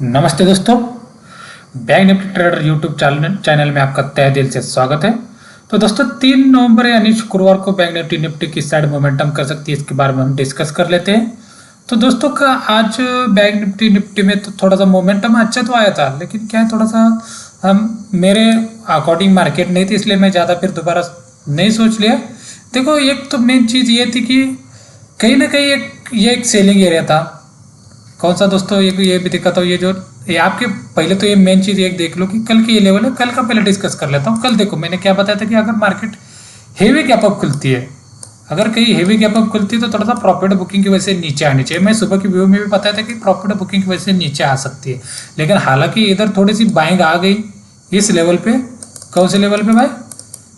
नमस्ते दोस्तों, bank Nifty trader YouTube channel में आपका तहे दिल से स्वागत है। तो दोस्तों 3 नवंबर यानी शुक्रवार को बैंक निफ्टी किस साइड मोमेंटम कर सकती है, इसके बारे में हम डिस्कस कर लेते हैं। तो दोस्तों का आज बैंक निफ्टी में तो थोड़ा सा मोमेंटम अच्छा तो आया था, लेकिन क्या है थोड़ा सा हम मेरे अकॉर्डिंग मार्केट नहीं थी, इसलिए मैं ज़्यादा फिर दोबारा नहीं सोच लिया। देखो एक तो मेन चीज़ ये थी कि कहीं ना कहीं एक सेलिंग एरिया था। कौन सा दोस्तों, ये भी दिक्कत हो, ये आपके पहले तो ये मेन चीज़ एक देख लो कि कल की ये लेवल है। कल का पहले डिस्कस कर लेता हूँ। कल देखो मैंने क्या बताया था कि अगर मार्केट हेवी गैप अप खुलती है, अगर कहीं हेवी गैप अप खुलती है तो थोड़ा सा प्रॉफिट बुकिंग की वजह से नीचे आनी चाहिए। मैं सुबह की व्यू में भी बताया था कि प्रॉफिट बुकिंग की वजह से नीचे आ सकती है, लेकिन हालांकि इधर थोड़ी सी बाइंग आ गई इस लेवल पे। कौन से लेवल पे भाई?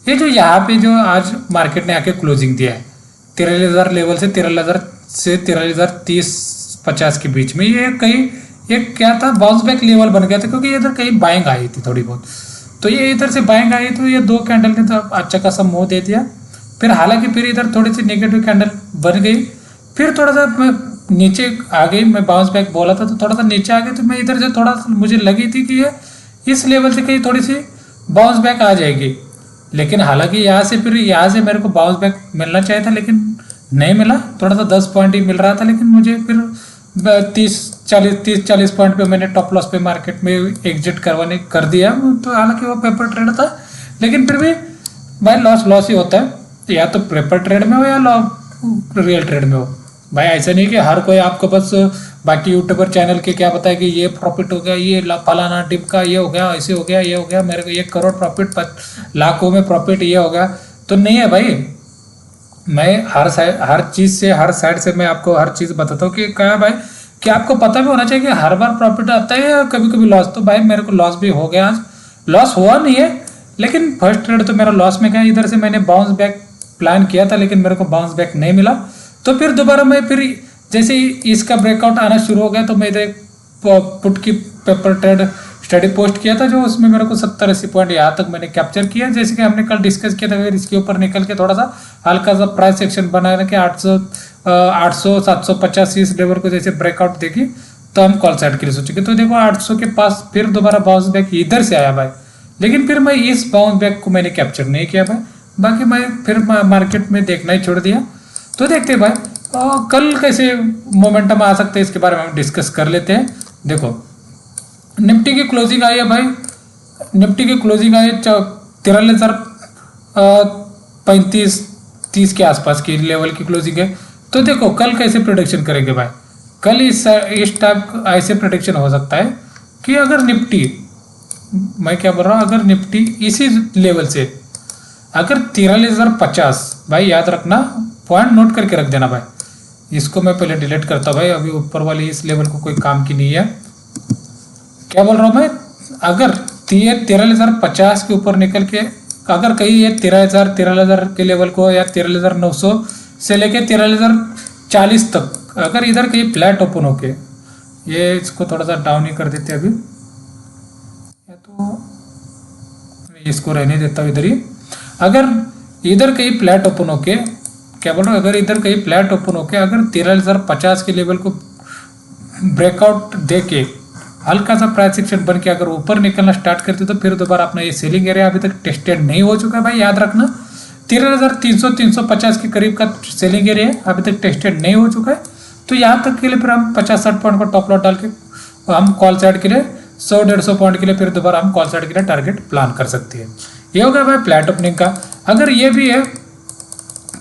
ये जो यहाँ पे जो आज मार्केट ने आके क्लोजिंग दिया है 13,000 लेवल से 13,030-50 के बीच में, ये कहीं एक क्या था, बाउंस बैक लेवल बन गया था, क्योंकि इधर कहीं बाइंग आई थी थोड़ी बहुत। तो ये इधर से बाइंग आई तो ये 2 कैंडल ने तो अच्छा खासा मुंह दे दिया। फिर हालांकि फिर इधर थोड़ी सी नेगेटिव कैंडल बन गई, फिर थोड़ा सा नीचे आ गई। मैं बाउंस बैक बोला था तो थोड़ा सा नीचे आ गई, तो मैं इधर से थोड़ा सा मुझे लगी थी कि ये इस लेवल से कहीं थोड़ी सी बाउंस बैक आ जाएगी। लेकिन हालांकि यहाँ से मेरे को बाउंस बैक मिलना चाहिए था, लेकिन नहीं मिला। थोड़ा सा 10 पॉइंट ही मिल रहा था, लेकिन मुझे फिर 30-40 पॉइंट पे मैंने टॉप लॉस पे मार्केट में एग्जिट कर दिया। तो हालांकि वो पेपर ट्रेड था, लेकिन फिर भी भाई लॉस ही होता है, या तो पेपर ट्रेड में हो या रियल ट्रेड में हो। भाई ऐसा नहीं कि हर कोई आपको बस बाकी यूट्यूबर चैनल के क्या बताए कि ये प्रॉफिट हो गया, ये फलाना टिप का ये हो गया, ऐसे हो गया, ये हो गया, मेरे को 1 करोड़ प्रॉफिट, लाखों में प्रॉफिट ये हो गया। तो नहीं है भाई। मैं हर चीज़ से हर साइड से मैं आपको हर चीज़ बताता हूँ कि क्या है भाई, कि आपको पता भी होना चाहिए कि हर बार प्रॉफिट आता है या कभी कभी लॉस। तो भाई मेरे को लॉस भी हो गया, आज लॉस हुआ नहीं है, लेकिन फर्स्ट ट्रेड तो मेरा लॉस में गया। इधर से मैंने बाउंस बैक प्लान किया था, लेकिन मेरे को बाउंस बैक नहीं मिला। तो फिर दोबारा मैं फिर जैसे ही इसका ब्रेकआउट आना शुरू हो गया, तो मैं इधर पुट की पेपर ट्रेड स्टडी पोस्ट किया था, जो उसमें मेरे को 70-80 पॉइंट यहाँ तक मैंने कैप्चर किया। जैसे कि हमने कल डिस्कस किया था, अगर इसके ऊपर निकल के थोड़ा सा हल्का सा प्राइस सेक्शन बना के 800 750 इस लेवल को जैसे ब्रेकआउट देगी, तो हम कॉल साइड के लिए सोचेंगे। तो देखो 800 के पास फिर दोबारा बाउंस बैक इधर से आया भाई, लेकिन फिर मैं इस बाउंस बैक को मैंने कैप्चर नहीं किया भाई। बाकी मैं फिर मार्केट में देखना ही छोड़ दिया। तो देखते भाई कल कैसे मोमेंटम आ सकते हैं, इसके बारे में हम डिस्कस कर लेते हैं। देखो निफ्टी की क्लोजिंग आई है भाई, निफ्टी की क्लोजिंग आई है 13,035-30 के आसपास की लेवल की क्लोजिंग है। तो देखो कल कैसे प्रोडिक्शन करेंगे भाई। कल इस टाइप ऐसे प्रोडिक्शन हो सकता है कि अगर निफ्टी, मैं क्या बोल रहा हूँ, अगर निफ्टी इसी लेवल से अगर 13,050, भाई याद रखना, पॉइंट नोट करके रख देना भाई। इसको मैं पहले डिलीट करता हूँ भाई, अभी ऊपर वाली इस लेवल को कोई काम की नहीं है। क्या बोल रहा हूँ मैं, अगर 13,050 के ऊपर निकल के अगर कहीं ये 13,000 के लेवल को या 13,900 से लेके 13,040 तक अगर इधर कहीं फ्लैट ओपन होके, ये इसको थोड़ा सा डाउन ही कर देते अभी, या तो इसको रहने देता हूँ इधर ही। अगर इधर कहीं फ्लैट ओपन होके, क्या बोल रहा हूँ, अगर इधर कहीं फ्लैट ओपन होके अगर 13,050 के लेवल को ब्रेकआउट दे के हल्का सा प्राइस सेक्शन बन के अगर ऊपर निकलना स्टार्ट करते, तो फिर दोबारा अपना ये सेलिंग एरिया अभी तक टेस्टेड नहीं हो चुका है भाई। याद रखना 13,300-350 के करीब का सेलिंग एरिया अभी तक टेस्टेड नहीं हो चुका है। तो यहाँ तक के लिए फिर हम 50-60 पॉइंट का टॉप लॉट डाल के हम कॉल साइड के लिए 100-150 पॉइंट के लिए फिर दोबारा हम कॉल साइड के लिए टारगेट प्लान कर सकते हैं। ये हो गया भाई फ्लैट ओपनिंग का। अगर ये भी है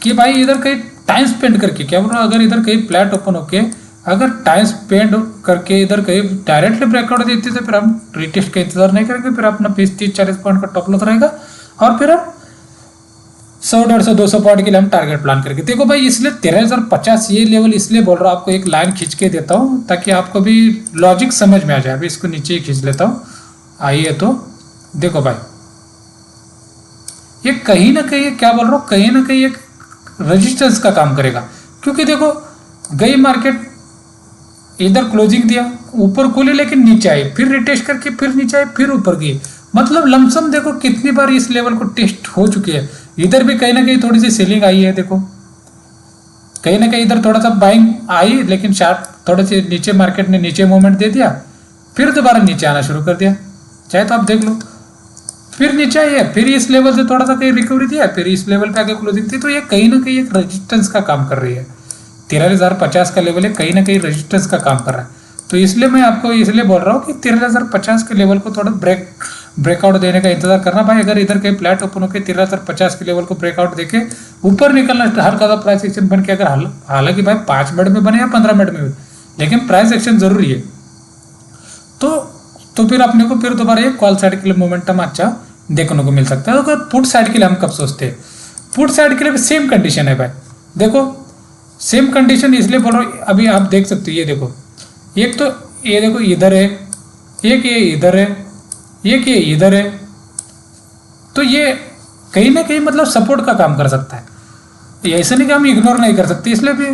कि भाई इधर कहीं टाइम स्पेंड करके, क्या बोल रहा हूँ, अगर इधर कहीं फ्लैट ओपन होके अगर टाइम स्पेंड करके इधर कहीं डायरेक्टली ब्रेकआउट देती है, तो फिर हम रिटेस्ट का इंतजार नहीं करेंगे। फिर अपना 20-30-40 पॉइंट का टॉप लॉस रहेगा, और फिर हम 100-150-200 पॉइंट के लिए हम टारगेट प्लान करेंगे। देखो भाई इसलिए 13,050 ये लेवल इसलिए बोल रहा हूँ, आपको एक लाइन खींच के देता हूँ ताकि आपको भी लॉजिक समझ में आ जाए। अभी इसको नीचे ही खींच लेता हूँ, आइए। तो देखो भाई ये कहीं ना कहीं, क्या बोल रहा हूँ, कहीं ना कहीं एक रेजिस्टेंस का काम करेगा। क्योंकि देखो गई मार्केट इधर क्लोजिंग दिया, ऊपर खुली, लेकिन नीचे आई, फिर रिटेस्ट करके फिर नीचे आई, फिर ऊपर गई। मतलब लमसम देखो कितनी बार इस लेवल को टेस्ट हो चुकी है। इधर भी कहीं ना कहीं थोड़ी सी सेलिंग आई है, देखो कहीं ना कहीं इधर थोड़ा सा बाइंग आई, लेकिन शार्प थोड़े से नीचे मार्केट ने नीचे मूवमेंट दे दिया, फिर दोबारा नीचे आना शुरू कर दिया, चाहे तो आप देख लो, फिर नीचे आई है, फिर इस लेवल से थोड़ा सा कहीं रिकवरी दिया, फिर इस लेवल पे आके क्लोजिंग थी। तो ये कहीं ना कहीं एक रेजिस्टेंस का काम कर रही है। 13,050 का लेवल है, कहीं ना कहीं रेजिस्टेंस का काम कर रहा है। तो इसलिए मैं आपको इसलिए बोल रहा हूँ कि 13,050 के लेवल को थोड़ा ब्रेकआउट देने का इंतजार करना भाई। अगर इधर कहीं फ्लैट ओपन होकर 13,050 के लेवल को ब्रेकआउट देके ऊपर निकलना हल्का सा प्राइस एक्शन बन के, अगर हालांकि भाई 5 मिनट में बने या 15 मिनट में, लेकिन प्राइस एक्शन जरूरी है। तो फिर अपने को फिर दोबारा ये कॉल साइड के लिए मोमेंटम अच्छा देखने को मिल सकता है। तो पुट साइड के लिए हम कब सोचते हैं? पुट साइड के लिए भी सेम कंडीशन है भाई। देखो सेम कंडीशन इसलिए बोल रहा हूँ, अभी आप देख सकते हो, ये देखो, एक तो ये देखो इधर है, एक ये इधर है, एक ये इधर है। तो ये कहीं ना कहीं मतलब सपोर्ट का काम कर सकता है। ऐसा नहीं कि हम इग्नोर नहीं कर सकते। इसलिए भी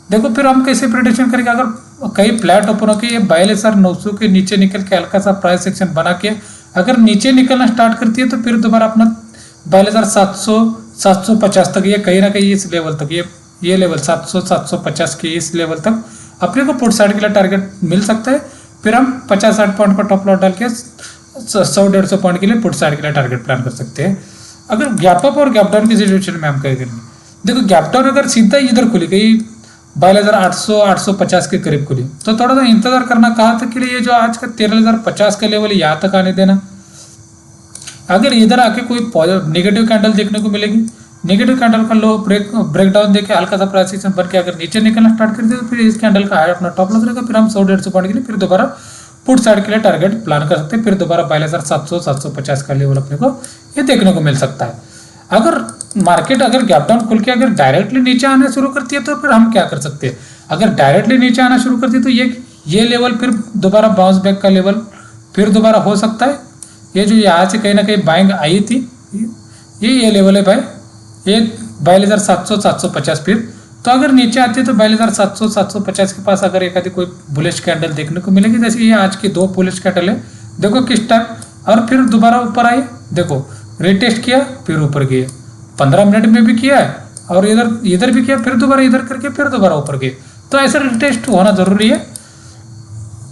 देखो फिर हम कैसे प्रेडिक्शन करेंगे? अगर कहीं फ्लैट ओपन होकर ये 42,900 के नीचे निकल के हल्का सा प्राइस सेक्शन बना के अगर नीचे निकलना स्टार्ट करती है, तो फिर दोबारा अपना 42,700 750 तक, ये कहीं ना कहीं इस लेवल तक, ये लेवल 700 750 के इस लेवल तक अपने को पुट साइड के लिए टारगेट मिल सकता है। फिर हम 50-60 पॉइंट का टॉप लॉस डाल के 100-150 पॉइंट के लिए पुट साइड के लिए टारगेट प्लान कर सकते हैं। अगर गैप अप और गैप डाउन की सिचुएशन में हम क्या करेंगे? देखो गैप डाउन अगर सीधा इधर खुली गई 22,800-850 के करीब खुली, तो थोड़ा सा इंतजार करना कहाँ तक के लिए, ये जो आज का 13,050 का लेवल है यहाँ तक आने देना। अगर इधर आके कोई नेगेटिव कैंडल देखने को मिलेगी, नेगेटिव कैंडल का लो ब्रेकडाउन देके हल्का सा प्राइस एक्शन बन के अगर नीचे निकलना स्टार्ट कर दे, तो फिर इस कैंडल का हाई अपना टॉप लॉस रहेगा। फिर हम 100-150 पॉइंट के लिए फिर दोबारा पुट साइड के लिए टारगेट प्लान कर सकते हैं। फिर दोबारा 22,700-750 का लेवल अपने को ये देखने को मिल सकता है। अगर मार्केट अगर गैप डाउन खुल के अगर डायरेक्टली नीचे आना शुरू करती है, तो फिर हम क्या कर सकते हैं? अगर डायरेक्टली नीचे आना शुरू करती है, तो ये लेवल फिर दोबारा बाउंस बैक का लेवल फिर दोबारा हो सकता है। ये जो यहाँ से कहीं ना कहीं बाइंग आई थी, ये लेवल है भाई, ये 22,700-750। फिर तो अगर नीचे आती है तो 22,700-750 के पास अगर एक आधी कोई बुलिश कैंडल देखने को मिलेगी, जैसे ये आज की 2 बुलिश कैंडल है, देखो किस टाइम, और फिर दोबारा ऊपर आई, देखो रिटेस्ट किया, फिर ऊपर गए, 15 मिनट में भी किया है, और इधर भी किया, फिर दोबारा इधर करके फिर दोबारा ऊपर गए। तो ऐसा रिटेस्ट होना जरूरी है।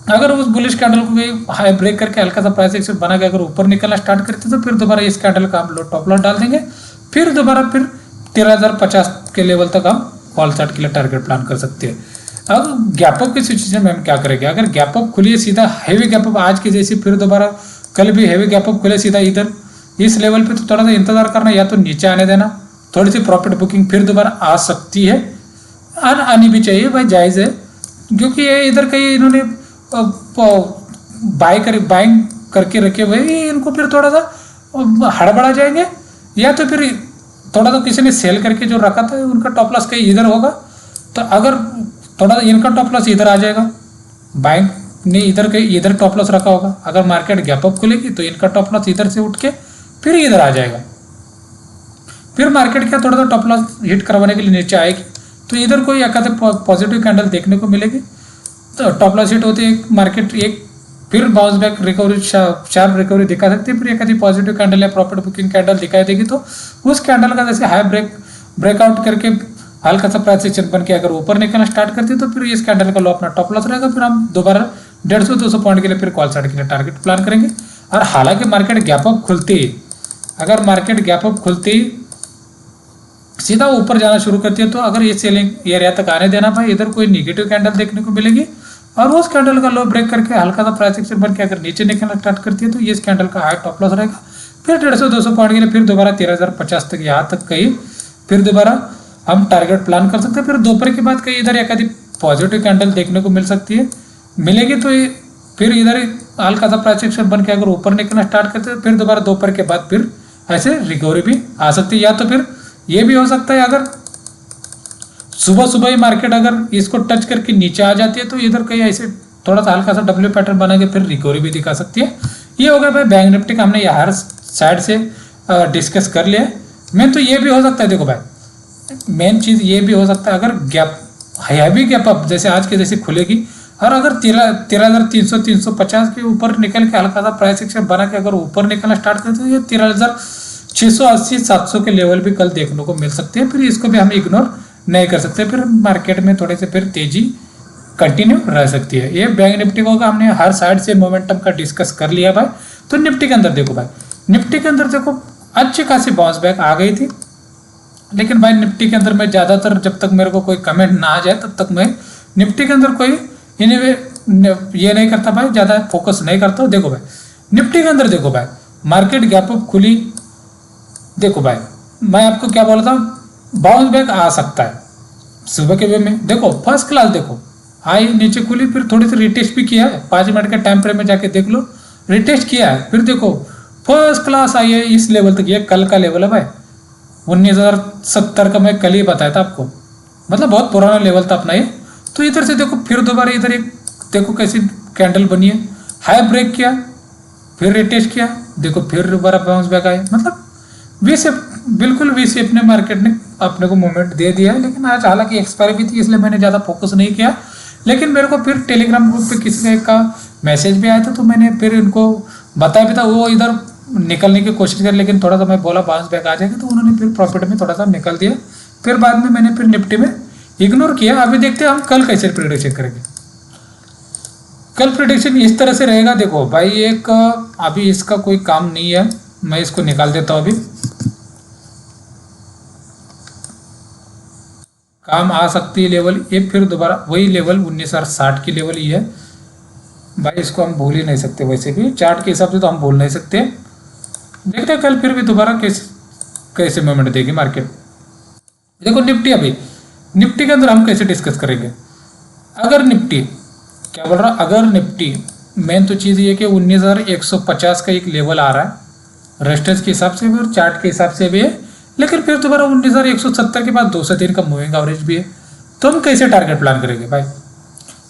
अगर उस बुलिश कैंडल को भी हाई ब्रेक करके हल्का सा प्राइस एक्शन बना के अगर ऊपर निकलना स्टार्ट करते, तो फिर दोबारा इस कैंडल का हम टॉप लॉस डाल देंगे। फिर दोबारा फिर 13,050 के लेवल तक हम कॉल साइड के लिए टारगेट प्लान कर सकते हैं। अब गैप अप की सिचुएशन में हम क्या करेंगे? अगर गैप अप खुली सीधा हैवी गैप अप आज की जैसी, फिर दोबारा कल भी हैवी गैप अप खुले सीधा इधर इस लेवल पे, तो थोड़ा सा इंतजार करना, या तो नीचे आने देना, थोड़ी सी प्रॉफिट बुकिंग फिर दोबारा आ सकती है, आनी भी चाहिए भाई, जायज़ है। क्योंकि ये इधर कहीं इन्होंने बाइंग करके रखे हुए, इनको फिर थोड़ा सा हड़बड़ा जाएंगे, या तो फिर थोड़ा सा किसी ने सेल करके जो रखा था उनका टॉप लॉस कहीं इधर होगा, तो अगर थोड़ा सा इनका टॉप लॉस इधर आ जाएगा, बाइंग ने इधर कहीं इधर टॉप लॉस रखा होगा, अगर मार्केट गैप अप खुलेगी तो इनका टॉप लॉस इधर से उठ के फिर इधर आ जाएगा। फिर मार्केट क्या थोड़ा सा टॉप लॉस हिट करवाने के लिए नीचे आएगी, तो इधर कोई एक पॉजिटिव कैंडल देखने को मिलेगी, तो टॉप लॉस हिट होते एक मार्केट एक फिर bounce back recovery sharp recovery दिखा सकती है। फिर एक आधी पॉजिटिव कैंडल या प्रॉफिट बुकिंग कैंडल दिखाई देगी, तो उस कैंडल का जैसे हाई ब्रेकआउट करके हल्का सा प्राइस एक्शन बन के अगर ऊपर निकलना स्टार्ट करती है, तो फिर इस कैंडल का लो अपना टॉप लॉस रहेगा। फिर हम दोबारा 150-200 पॉइंट के लिए फिर कॉल साइड के लिए टारगेट प्लान करेंगे। और हालांकि मार्केट गैप अप खुलती है, अगर मार्केट गैप अप खुलती सीधा ऊपर जाना शुरू करती है, तो अगर ये सेलिंग एरिया तक आने देना भाई, इधर कोई निगेटिव कैंडल देखने को मिलेगी, और उस कैंडल का लो ब्रेक करके हल्का सा प्राइस एक्शन बन के अगर नीचे निकलना स्टार्ट करती है, तो ये इस कैंडल का हाई टॉप लॉस रहेगा। फिर 150-200 पॉइंट के लिए फिर दोबारा 13,050 तक यहाँ तक कहीं फिर दोबारा हम टारगेट प्लान कर सकते हैं। फिर दोपहर के बाद कहीं इधर एक आधी पॉजिटिव कैंडल देखने को मिल सकती है, मिलेगी तो फिर इधर हल्का सा प्राइस एक्शन बन के अगर ऊपर निकलना स्टार्ट करते हैं, फिर दोबारा दोपहर के बाद फिर ऐसे रिकवरी भी आ सकती है। या तो फिर ये भी हो सकता है अगर सुबह ही मार्केट अगर इसको टच करके नीचे आ जाती है, तो इधर कहीं ऐसे थोड़ा सा हल्का सा डब्ल्यू पैटर्न बना के फिर रिकवरी भी दिखा सकती है। ये हो गया भाई बैंक निफ्टी का, हमने हर साइड से डिस्कस कर लिया। मेन तो ये भी हो सकता है, देखो भाई मेन चीज़ ये भी हो सकता है अगर गैप हैवी गैप अप जैसे आज के जैसे खुलेगी, और अगर 13,300-350 के ऊपर निकल के हल्का सा प्राइस एक्शन बना के अगर ऊपर निकलना स्टार्ट करते हैं, तो ये 13,680-700 के लेवल भी कल देखने को मिल सकते हैं। फिर इसको भी हम इग्नोर नहीं कर सकते, फिर मार्केट में थोड़े से फिर तेजी कंटिन्यू रह सकती है। ये बैंक निफ्टी को हमने हर साइड से मोमेंटम का डिस्कस कर लिया भाई। तो निफ्टी के अंदर देखो भाई, निफ्टी के अंदर देखो अच्छी खासी बाउंस बैक आ गई थी, लेकिन भाई निफ्टी के अंदर मैं ज़्यादातर जब तक मेरे को कोई कमेंट ना आ जाए तब तक मैं निफ्टी के अंदर कोई ये नहीं करता भाई, ज़्यादा फोकस नहीं करता। देखो भाई निफ्टी के अंदर देखो भाई मार्केट गैप अप खुली, देखो भाई मैं आपको क्या बोलता हूँ, बाउंस बैक आ सकता है सुबह के वे में। देखो फर्स्ट क्लास देखो आई नीचे खुली, फिर थोड़ी सी रिटेस्ट भी किया है, 5 मिनट के टाइम फ्रेम में जाके देख लो, रिटेस्ट किया है, फिर देखो फर्स्ट क्लास आई है इस लेवल तक। ये कल का लेवल है भाई, 19,070 का मैं कल ही बताया था आपको, मतलब बहुत पुराना लेवल था अपना ये। तो इधर से देखो फिर दोबारा इधर एक देखो कैसी कैंडल बनी है, हाई ब्रेक किया, फिर रिटेस्ट किया, देखो फिर दोबारा बाउंस बैक आए, मतलब वी शेप, बिल्कुल वी शेप ने मार्केट ने अपने को मूवमेंट दे दिया है। लेकिन आज हालांकि एक्सपायरी भी थी इसलिए मैंने ज़्यादा फोकस नहीं किया, लेकिन मेरे को फिर टेलीग्राम ग्रुप पे किसी का मैसेज भी आया था तो मैंने फिर इनको बताया भी था, वो इधर निकलने की कोशिश कर, लेकिन थोड़ा सा मैं बोला बाउंस बैक आ जाएगा तो उन्होंने फिर प्रॉफिट में थोड़ा सा निकल दिया। फिर बाद में मैंने फिर निफ्टी में इग्नोर किया। अभी देखते हैं हम कल कैसे प्रेडिक्शन करेंगे। कल प्रेडिक्शन इस तरह से रहेगा, देखो भाई एक अभी इसका कोई काम नहीं है, मैं इसको निकाल देता हूँ। अभी काम आ सकती है लेवल ये, फिर दोबारा वही लेवल 19,060 की लेवल ही है भाई, इसको हम भूल ही नहीं सकते। वैसे भी चार्ट के हिसाब से तो हम भूल नहीं सकते। देखते हैं कल फिर भी दोबारा कैसे मूवमेंट देगी मार्केट। देखो निफ्टी, अभी निफ्टी के अंदर हम कैसे डिस्कस करेंगे। अगर निफ्टी क्या बोल रहा, अगर निफ्टी मेन तो चीज़ ये कि 19,150 का एक लेवल आ रहा है रेजिस्टेंस के हिसाब से भी और चार्ट के हिसाब से भी है, लेकिन फिर दोबारा 19,170 के बाद 200 दिन का मूविंग एवरेज भी है। तो हम कैसे टारगेट प्लान करेंगे भाई।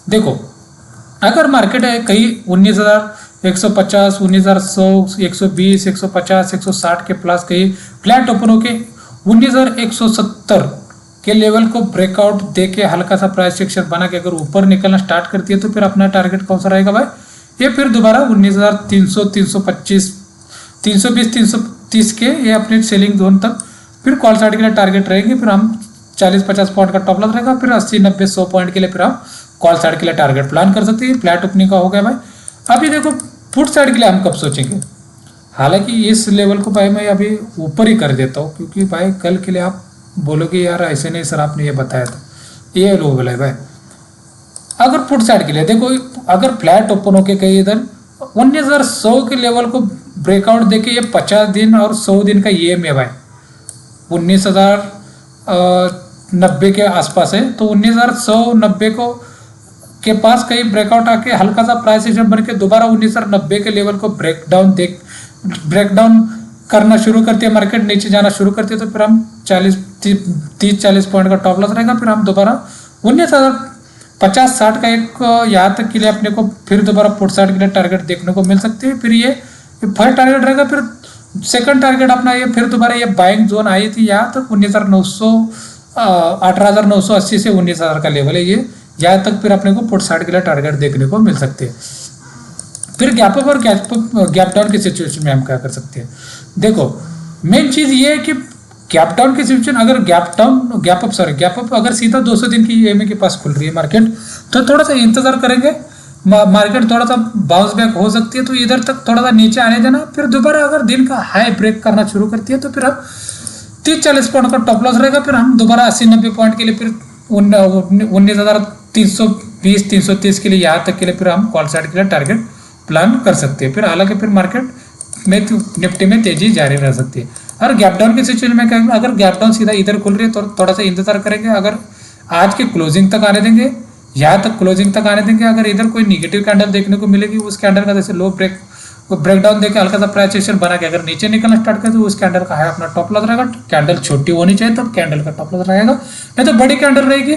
देखो अगर मार्केट है कहीं 19,150, 19,100, 120, 150, 160 के प्लस कहीं फ्लैट ओपन होके 19,170 के लेवल को ब्रेकआउट देके हल्का सा प्राइस सेक्शन बना के अगर ऊपर निकलना स्टार्ट करती है तो फिर अपना टारगेट कौन सा रहेगा भाई, ये फिर दोबारा 19,300, 325, 320, 330 के ये अपने सेलिंग जोन तक फिर कॉल साइड के लिए टारगेट रहेंगे। फिर हम 40-50 पॉइंट का टॉप लॉस रहेगा, फिर 80-90-100 पॉइंट के लिए फिर हम कॉल साइड के लिए टारगेट प्लान कर सकते हैं। फ्लैट ओपनिंग का हो गया भाई। अभी देखो पुट साइड के लिए हम कब सोचेंगे, हालांकि इस लेवल को भाई मैं अभी ऊपर ही कर देता हूँ, क्योंकि भाई कल के लिए आप बोलोगे यार ऐसे नहीं सर आपने ये बताया था, ये लो बोला है भाई। अगर पुट साइड के लिए देखो, अगर फ्लैट ओपन होके कहीं इधर 19,100 के लेवल को ब्रेकआउट देके ये 50 दिन और 100 दिन का ये में भाई 19,090 के आसपास है, तो 19,190 को के पास कहीं ब्रेकआउट आके हल्का सा प्राइस एक्शन बन के दोबारा 19,090 के लेवल को ब्रेकडाउन करना शुरू करती है, मार्केट नीचे जाना शुरू करती है, तो फिर हम 30-40 पॉइंट का टॉप लॉस रहेगा। फिर हम दोबारा 19,050-60 का एक यहाँ तक के लिए अपने को फिर दोबारा पुट साइड के लिए टारगेट देखने को मिल सकती है। फिर ये फर्स्ट टारगेट रहेगा, फिर सेकंड टारगेट अपना ये फिर दोबारा ये बाइंग जोन आई थी यहाँ तक 18,980 से 19,000 का लेवल है ये, यहाँ तक फिर अपने को पुट साइड के लिए टारगेट देखने को मिल सकते हैं। फिर गैप अप और गैप डाउन की सिचुएशन में हम क्या कर सकते हैं। देखो मेन चीज़ ये है कि गैप डाउन की सिचुएशन, अगर गैप अप अगर सीधा 200 दिन की ईएमए के पास खुल रही है मार्केट, तो थोड़ा सा इंतजार करेंगे, मार्केट थोड़ा सा बाउंस बैक हो सकती है, तो इधर तक थोड़ा सा नीचे आने देना। फिर दोबारा अगर दिन का हाई ब्रेक करना शुरू करती है तो फिर हम 30-40 पॉइंट का टॉप लॉस रहेगा। फिर हम दोबारा 80-90 पॉइंट के लिए फिर 19,320, 330 के लिए यहाँ तक के लिए फिर हम कॉल साइड के लिए टारगेट प्लान कर सकते हैं। फिर हालांकि फिर मार्केट में निफ्टी में तेजी जारी रह सकती है। और गैप डाउन की सिचुएशन में कहेंगे, अगर गैप डाउन सीधा इधर खुल रही है तो थोड़ा सा इंतजार करेंगे, अगर आज के क्लोजिंग तक आने देंगे, यहाँ तक क्लोजिंग तक आने देंगे। अगर इधर कोई निगेटिव कैंडल देखने को मिलेगी, उस कैंडल का जैसे लो ब्रेकडाउन देके हल्का सा प्राइस एक्शन बना के अगर नीचे निकलना स्टार्ट करे तो उस कैंडल का है अपना टॉप लॉस रहेगा। कैंडल छोटी होनी चाहिए तब कैंडल का टॉप लॉस रहेगा, नहीं तो बड़ी कैंडल रहेगी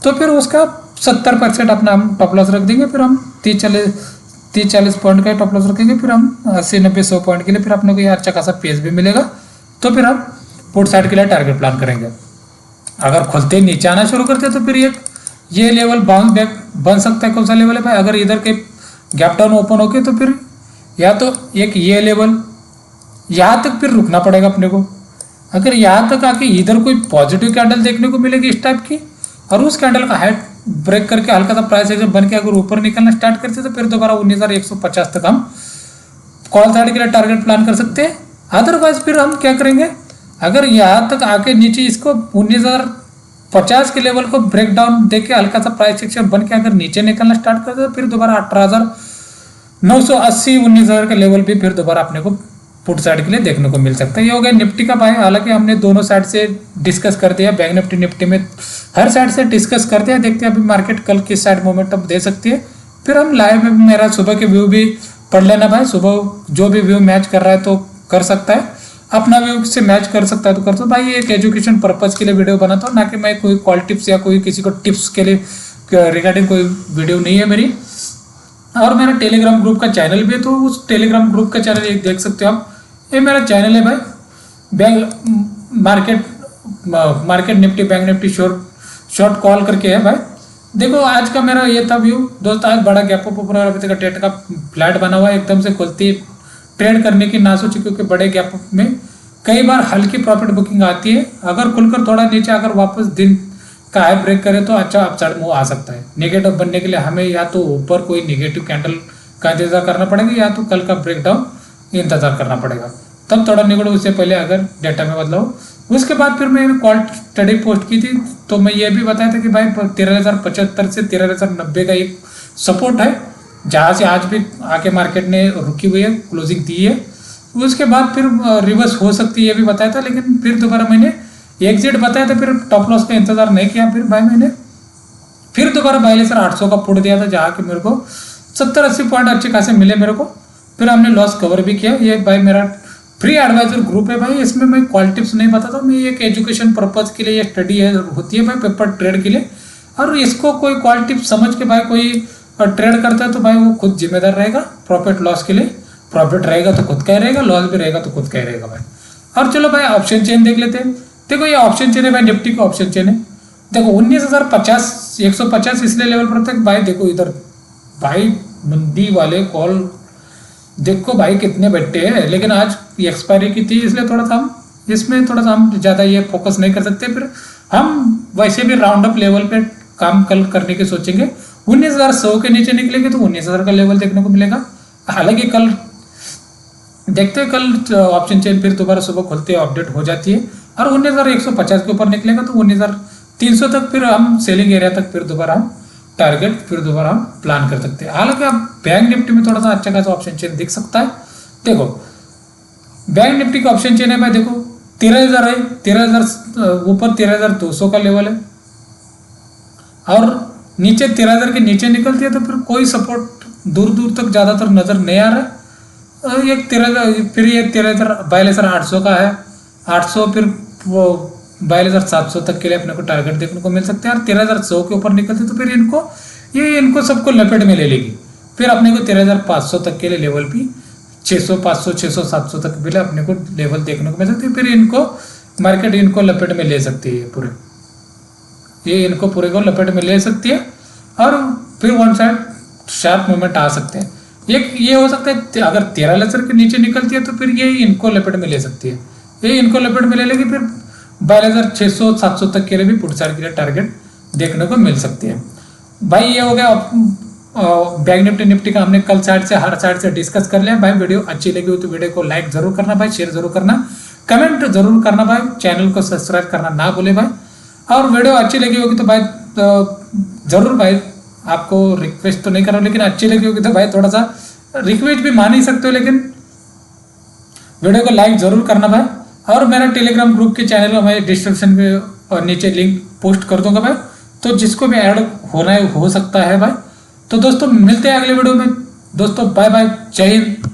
तो फिर उसका 70% अपना हम टॉप लॉस रख देंगे। फिर हम 30-40 पॉइंट का टॉप लॉस रखेंगे। फिर हम 80-90-100 पॉइंट के लिए फिर अपने को ये अच्छा खासा पेज भी मिलेगा, तो फिर हम पुट साइड के लिए टारगेट प्लान करेंगे। अगर खुलते नीचे आना शुरू करते तो फिर ये लेवल बाउंस बैक बन सकता है। कौन सा लेवल है भाई, अगर इधर के गैप डाउन ओपन होके तो फिर या तो एक ये लेवल यहाँ तक फिर रुकना पड़ेगा अपने को। अगर यहाँ तक आके इधर कोई पॉजिटिव कैंडल देखने को मिलेगी इस टाइप की और उस कैंडल का हाई ब्रेक करके हल्का सा प्राइस एक्शन बन के अगर ऊपर निकलना स्टार्ट करते तो फिर दोबारा 19,150 तक हम कॉल साइड के लिए टारगेट प्लान कर सकते हैं। अदरवाइज फिर हम क्या करेंगे, अगर यहाँ तक आके नीचे इसको 19,050 के लेवल को ब्रेक डाउन देके हल्का सा प्राइस एक्शन बन के अगर नीचे निकलना स्टार्ट करते तो फिर दोबारा 18,980 19,000 का लेवल भी फिर दोबारा अपने को पुट साइड के लिए देखने को मिल सकता है। ये हो गया निफ्टी का बाय। हालांकि हमने दोनों साइड से डिस्कस कर दिया, बैंक निफ्टी निफ्टी में हर साइड से डिस्कस करते हैं, देखते हैं अभी मार्केट कल किस साइड मोमेंटम दे सकती है। फिर हम लाइव में मेरा सुबह के व्यू भी पढ़ लेना भाई, सुबह जो भी व्यू मैच कर रहा है तो कर सकता है, अपना व्यू से मैच कर सकता है तो कर सकता भाई। एक एजुकेशन पर्पज के लिए वीडियो बनाता हूँ, ना कि मैं कोई कॉल टिप्स या कोई किसी को टिप्स के लिए रिगार्डिंग कोई वीडियो नहीं है मेरी। और मेरा टेलीग्राम ग्रुप का चैनल भी है, तो उस टेलीग्राम ग्रुप का चैनल एक देख सकते हो आप। ये मेरा चैनल है भाई, bank market Nifty bank Nifty short call करके है भाई। देखो आज का मेरा ये था व्यू दोस्त। आज बड़ा गैप अप ऊपर अभी तक ट्रेड का फ्लैट बना हुआ है, एकदम से खुलती ट्रेड करने की ना सोची, क्योंकि बड़े गैप अप में कई बार हल्की प्रॉफिट बुकिंग आती है। अगर खुलकर थोड़ा नीचे अगर वापस दिन का हाई ब्रेक करे तो अच्छा अपसाइड मूव आ सकता है। नेगेटिव बनने के लिए हमें या तो ऊपर कोई नेगेटिव कैंडल का इंतजार करना पड़ेगा या तो कल का ब्रेकडाउन इंतजार करना पड़ेगा, तब थोड़ा निकलो उससे पहले अगर डेटा में बदलाव। उसके बाद फिर मैंने कॉल स्टडी पोस्ट की थी, तो मैं ये भी बताया था कि भाई 13,075 से 13,090 का एक सपोर्ट है, जहाँ से आज भी आके मार्केट ने रुकी हुई है, क्लोजिंग दी है। उसके बाद फिर रिवर्स हो सकती है ये भी बताया था, लेकिन फिर दोबारा मैंने एग्जिट बताया था, फिर टॉप लॉस का इंतजार नहीं किया। फिर भाई मैंने फिर दोबारा बायलेसर 800 का पुट दिया था, जहाँ कि मेरे को 70-80 पॉइंट अच्छे खासे मिले मेरे को। फिर हमने लॉस कवर भी किया। ये भाई मेरा फ्री एडवाइजर ग्रुप है भाई, इसमें मैं कॉल टिप्स नहीं बताता, मैं एक एजुकेशन पर्पज के लिए ये स्टडी है होती है भाई, पेपर ट्रेड के लिए। और इसको कोई कॉल टिप्स समझ के भाई कोई ट्रेड करता है तो भाई वो खुद जिम्मेदार रहेगा प्रॉफिट लॉस के लिए। प्रॉफिट रहेगा तो खुद का ही रहेगा, लॉस भी रहेगा तो खुद का ही रहेगा भाई। और चलो भाई ऑप्शन चेन देख लेते हैं। देखो ये ऑप्शन चेन है भाई, निफ्टी का ऑप्शन चेन है। देखो 19,050 150 इसलिए लेवल पर तक भाई। देखो इधर भाई मंदी वाले कॉल देखो भाई कितने बैठे हैं, लेकिन आज एक्सपायरी की थी इसलिए थोड़ा सा हम इसमें थोड़ा सा हम ज़्यादा ये फोकस नहीं कर सकते। फिर हम वैसे भी राउंड अप लेवल पे काम कल करने की सोचेंगे। 19,100 के नीचे निकलेंगे तो 19,000 का लेवल देखने को मिलेगा। हालांकि कल देखते हैं, कल ऑप्शन चेन फिर दोबारा सुबह खुलते अपडेट हो जाती है, और 19,150 के ऊपर निकलेगा तो 19,300 तक फिर हम सेलिंग एरिया तक फिर दोबारा हम टारगेट फिर दोबारा हम प्लान कर सकते हैं। हालांकि अब बैंक निफ्टी में थोड़ा सा अच्छा खासा ऑप्शन चेन दिख सकता है। देखो बैंक निफ्टी का ऑप्शन चेन है भाई, देखो 13,000 है, 13,000 ऊपर 13,200 का लेवल है, और नीचे 13,000 के नीचे निकलती है तो फिर कोई सपोर्ट दूर दूर तक ज़्यादातर नज़र नहीं आ रहा है। एक 13,000 फिर ये 42,800 का है, 800 फिर वो 42,700 तक के लिए अपने को टारगेट देखने को मिल सकते हैं। और 13,100 के ऊपर निकलते तो फिर इनको सबको लपेट में ले लेगी। फिर अपने को 13,500 तक के लिए लेवल भी 600 500 600 700 तक भी अपने को लेवल देखने को मिल सकती है। फिर इनको मार्केट इनको लपेट में ले सकती है, पूरे ये इनको पूरे को लपेट में ले सकती है, और फिर वन साइड शार्प मूवमेंट आ सकते हैं। एक ये हो सकता है अगर 13,000 के नीचे निकलती है तो फिर ये इनको लपेट में ले सकती है, ये इनको लपेट में ले लेगी। फिर 22,600 700 तक के लिए भी पुट साइड के लिए टारगेट देखने को मिल सकती है भाई। ये हो गया बैंक निफ्टी निफ्टी का हमने कल साइड से हर साइड से डिस्कस कर लिया भाई। वीडियो अच्छी लगी हो तो वीडियो को लाइक जरूर करना भाई, शेयर जरूर करना, कमेंट जरूर करना भाई, चैनल को सब्सक्राइब करना ना भूले भाई। और वीडियो अच्छी लगी होगी तो भाई जरूर भाई, आपको रिक्वेस्ट तो नहीं कर रहा हूँ, लेकिन अच्छी लगी होगी तो भाई थोड़ा सा रिक्वेस्ट भी मान ही सकते हो, लेकिन वीडियो को लाइक जरूर करना भाई। और मेरा टेलीग्राम ग्रुप के चैनल में मैं डिस्क्रिप्शन में और नीचे लिंक पोस्ट कर दूंगा भाई, तो जिसको भी ऐड होना है हो सकता है भाई। तो दोस्तों मिलते हैं अगले वीडियो में दोस्तों, बाय बाय, जय हिंद।